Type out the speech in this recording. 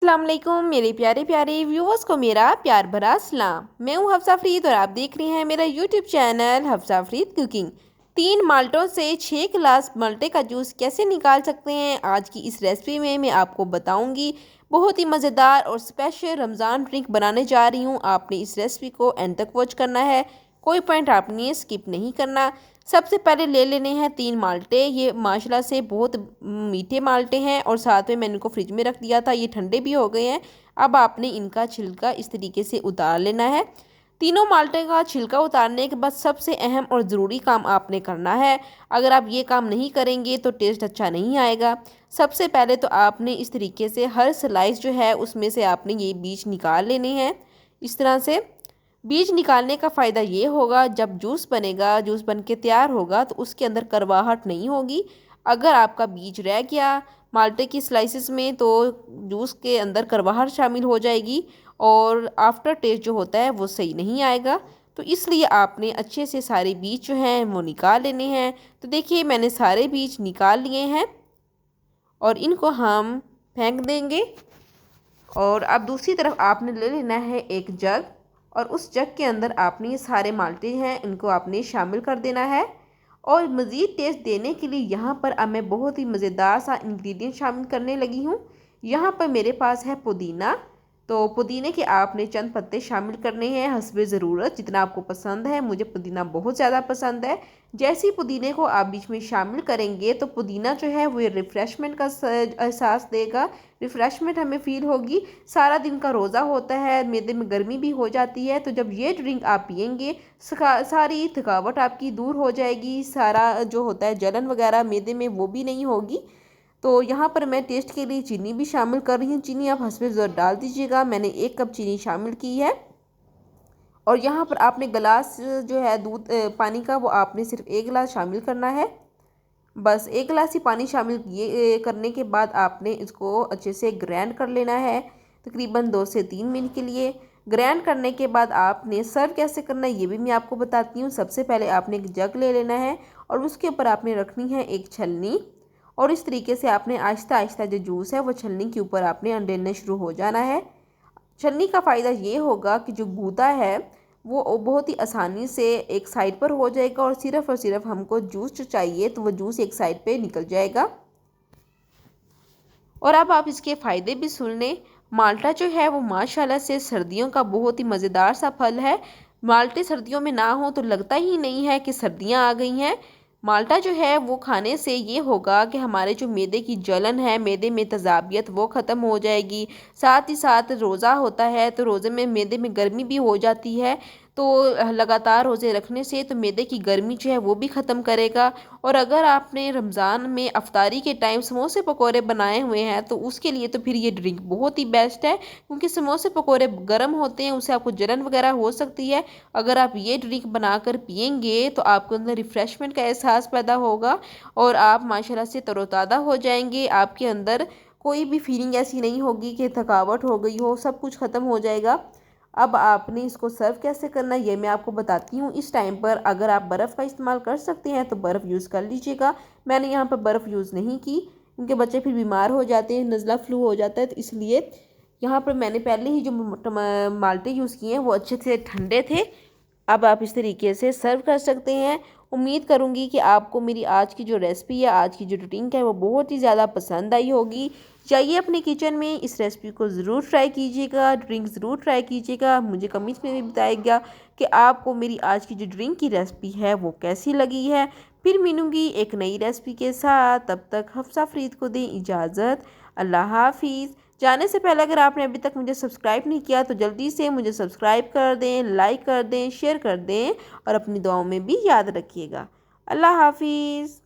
अस्सलाम वालेकुम मेरे प्यारे प्यारे व्यूअर्स को मेरा प्यार भरा सलाम। मैं हूं हफ्सा फरीद और आप देख रहे हैं मेरा YouTube channel Hafsa Farid cooking. 3 माल्टों से 6 गिलास माल्टे का जूस कैसे निकाल सकते हैं आज की इस रेसिपी में मैं आपको बताऊंगी। बहुत ही मज़ेदार और स्पेशल रमज़ान ड्रिंक बनाने जा रही हूँ। आपने इस रेसिपी को एंड तक वॉच करना है, कोई पॉइंट आपने स्किप नहीं करना। सबसे पहले ले लेने हैं 3 माल्टे। ये माशाल्लाह से बहुत मीठे माल्टे हैं और साथ में मैंने इनको फ्रिज में रख दिया था, ये ठंडे भी हो गए हैं। अब आपने इनका छिलका इस तरीके से उतार लेना है। तीनों माल्टे का छिलका उतारने के बाद सबसे अहम और ज़रूरी काम आपने करना है। अगर आप ये काम नहीं करेंगे तो टेस्ट अच्छा नहीं आएगा। सबसे पहले तो आपने इस तरीके से हर स्लाइस जो है उसमें से आपने ये बीज निकाल लेने हैं। इस तरह से बीज निकालने का फ़ायदा ये होगा, जब जूस बनेगा, जूस बन के तैयार होगा तो उसके अंदर करवाहट नहीं होगी। अगर आपका बीज रह गया माल्टे की स्लाइसिस में तो जूस के अंदर करवाहट शामिल हो जाएगी और आफ्टर टेस्ट जो होता है वो सही नहीं आएगा। तो इसलिए आपने अच्छे से सारे बीज जो हैं वो निकाल लेने हैं। तो देखिए मैंने सारे बीज निकाल लिए हैं और इनको हम फेंक देंगे। और अब दूसरी तरफ आपने ले लेना है एक जग और उस जग के अंदर आपने ये सारे माल्टे हैं इनको आपने शामिल कर देना है। और मज़ीद टेस्ट देने के लिए यहाँ पर अब मैं बहुत ही मज़ेदार सा इंग्रेडिएंट शामिल करने लगी हूँ। यहाँ पर मेरे पास है पुदीना। तो पुदीने के आपने चंद पत्ते शामिल करने हैं हस्बे ज़रूरत, जितना आपको पसंद है। मुझे पुदीना बहुत ज़्यादा पसंद है। जैसे ही पुदीने को आप बीच में शामिल करेंगे तो पुदीना जो है वो रिफ़्रेशमेंट का एहसास देगा, रिफ़्रेशमेंट हमें फ़ील होगी। सारा दिन का रोज़ा होता है, मैदे में गर्मी भी हो जाती है, तो जब ये ड्रिंक आप पियेंगे सारी थकावट आपकी दूर हो जाएगी। सारा जो होता है जलन वगैरह मैदे में वो भी नहीं होगी। तो यहाँ पर मैं टेस्ट के लिए चीनी भी शामिल कर रही हूँ। चीनी आप हस्बे ज़रूर डाल दीजिएगा। मैंने 1 कप चीनी शामिल की है। और यहाँ पर आपने गिलास जो है दूध पानी का वो आपने सिर्फ 1 गिलास शामिल करना है। बस 1 गिलास ही पानी शामिल करने के बाद आपने इसको अच्छे से ग्राइंड कर लेना है तकरीबन 2 से 3 मिनट के लिए। ग्राइंड करने के बाद आपने सर्व कैसे करना है ये भी मैं आपको बताती हूँ। सबसे पहले आपने एक जग ले लेना है और उसके ऊपर आपने रखनी है एक छलनी और इस तरीके से आपने आहिस्ता आहिस्ता जो जूस है वो छलनी के ऊपर आपने अंडेरना शुरू हो जाना है। छलनी का फ़ायदा ये होगा कि जो गूदा है वो बहुत ही आसानी से एक साइड पर हो जाएगा और सिर्फ हमको जूस जो चाहिए तो वो जूस एक साइड पे निकल जाएगा। और अब आप इसके फ़ायदे भी सुन लें। माल्टा जो है वो माशाल्लाह से सर्दियों का बहुत ही मज़ेदार सा फल है। माल्टे सर्दियों में ना हो तो लगता ही नहीं है कि सर्दियाँ आ गई हैं। माल्टा जो है वो खाने से ये होगा कि हमारे जो मैदे की जलन है, मैदे में तेज़ाबियत वो ख़त्म हो जाएगी। साथ ही साथ रोज़ा होता है तो रोज़े में मैदे में गर्मी भी हो जाती है, तो लगातार रोज़े रखने से तो मैदे की गर्मी जो है वो भी ख़त्म करेगा। और अगर आपने रमज़ान में अफ्तारी के टाइम समोसे पकौड़े बनाए हुए हैं तो उसके लिए तो फिर ये ड्रिंक बहुत ही बेस्ट है, क्योंकि समोसे पकौड़े गर्म होते हैं, उससे आपको जलन वगैरह हो सकती है। अगर आप ये ड्रिंक बनाकर पियेंगे तो आपके अंदर रिफ़्रेशमेंट का एहसास पैदा होगा और आप माशाल्लाह से तरोताज़ा हो जाएंगे। आपके अंदर कोई भी फीलिंग ऐसी नहीं होगी कि थकावट हो गई हो, सब कुछ ख़त्म हो जाएगा। अब आपने इसको सर्व कैसे करना है ये मैं आपको बताती हूँ। इस टाइम पर अगर आप बर्फ़ का इस्तेमाल कर सकते हैं तो बर्फ़ यूज़ कर लीजिएगा। मैंने यहाँ पर बर्फ़ यूज़ नहीं की क्योंकि बच्चे फिर बीमार हो जाते हैं, नज़ला फ्लू हो जाता है, तो इसलिए यहाँ पर मैंने पहले ही जो माल्टे यूज़ किए हैं वो अच्छे से ठंडे थे। अब आप इस तरीके से सर्व कर सकते हैं। उम्मीद करूँगी कि आपको मेरी आज की जो रेसिपी है, आज की जो ड्रिंक है वो बहुत ही ज़्यादा पसंद आई होगी। जाइए अपने किचन में इस रेसिपी को ज़रूर ट्राई कीजिएगा, ड्रिंक ज़रूर ट्राई कीजिएगा। मुझे कमेंट्स में भी बताइएगा कि आपको मेरी आज की जो ड्रिंक की रेसिपी है वो कैसी लगी है। फिर मिलूँगी एक नई रेसिपी के साथ, तब तक हफ्सा फरीद को दें इजाज़त। अल्लाह हाफिज़। जाने से पहले अगर आपने अभी तक मुझे सब्सक्राइब नहीं किया तो जल्दी से मुझे सब्सक्राइब कर दें, लाइक कर दें, शेयर कर दें और अपनी दुआओं में भी याद रखिएगा। अल्लाह हाफिज़।